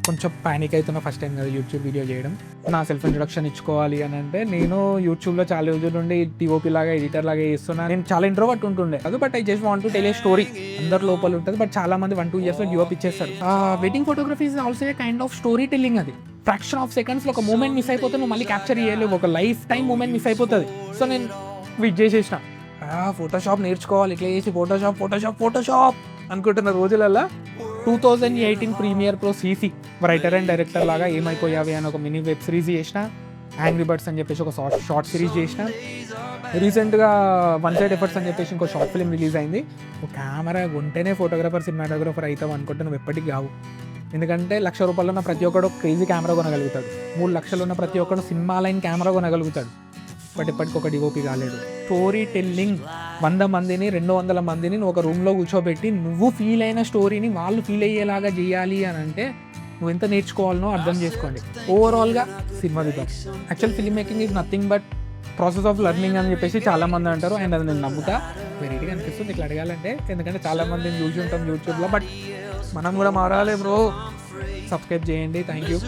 కొంచెం పానిక్ అవుతున్నా first time కదా యూట్యూబ్ వీడియో చేయడం. నా సెల్ఫ్ ఇంట్రొడక్షన్ ఇచ్చుకోవాలి అని అంటే, నేను యూట్యూబ్లో చాలా రోజుల నుండి టీఓపీ లాగా ఎడిటర్ లాగా చేస్తున్నా. నేను చాలా ఇంట్రోవర్ట్ ఉంటుండే అది, but I just want to tell a story. అందరు లోపల ఉంటుంది, బట్ చాలా మంది 1-2 ఇయర్స్లో గివ్ అప్ ఇచ్చేస్తారు. Wedding photography is also a kind of story telling. అది ఫ్రాక్షన్ ఆఫ్ సెకండ్స్లో ఒక మూమెంట్ మిస్ అయిపోతే నువ్వు మళ్ళీ క్యాప్చర్ చేయలేవు, ఒక లైఫ్ టైం మూమెంట్ మిస్ అయిపోతుంది. సో నేను విట్ చేసేసిన ఫోటోషాప్ నేర్చుకోవాలి, ఇట్లా చేసి ఫోటోషాప్ అనుకుంటున్న రోజులల్లో 2018 Premiere Pro CC writer and director లాగా ఏమైపోయావి అని ఒక మినీ వెబ్ సిరీస్ చేసిన. యాంగ్రీ బర్డ్స్ అని చెప్పేసి ఒక షార్ట్ సిరీస్ చేసిన. రీసెంట్గా వన్ సైడ్ ఎఫర్ట్స్ అని చెప్పేసి ఇంకో షార్ట్ ఫిల్మ్ రిలీజ్ అయింది. ఒక కెమెరా ఉంటేనే ఫోటోగ్రాఫర్ సినిమాటోగ్రాఫర్ అవుతావు అనుకుంటే నువ్వు ఎప్పటికీ కావు. ఎందుకంటే ₹1,00,000 ఉన్న ప్రతి ఒక్కడు క్రేజీ కెమెరా కొనగలుగుతాడు, 3 లక్షలు ఉన్న ప్రతి ఒక్కడు సినిమా లైన్ కెమెరా కొనగలుగుతాడు, బట్ ఎప్పటికీ ఒక డిఓపి కాలేడు. స్టోరీ టెల్లింగ్ 100 మందిని 200 మందిని నువ్వు ఒక రూమ్లో కూర్చోబెట్టి నువ్వు ఫీల్ అయిన స్టోరీని వాళ్ళు ఫీల్ అయ్యేలాగా చేయాలి అని అంటే నువ్వు ఎంత నేర్చుకోవాలనో అర్థం చేసుకోండి. ఓవరాల్గా సినిమా దిద్దాం. Actual film making is nothing but process of learning అని చెప్పేసి చాలామంది అంటారు, అండ్ అది నేను నమ్ముతా. వెరైటీగా అనిపిస్తుంది ఇట్లా అడగాలంటే, ఎందుకంటే చాలామందిని చూసి ఉంటాం యూట్యూబ్లో, బట్ మనం కూడా మారాలి బ్రో. సబ్స్క్రైబ్ చేయండి. Thank you.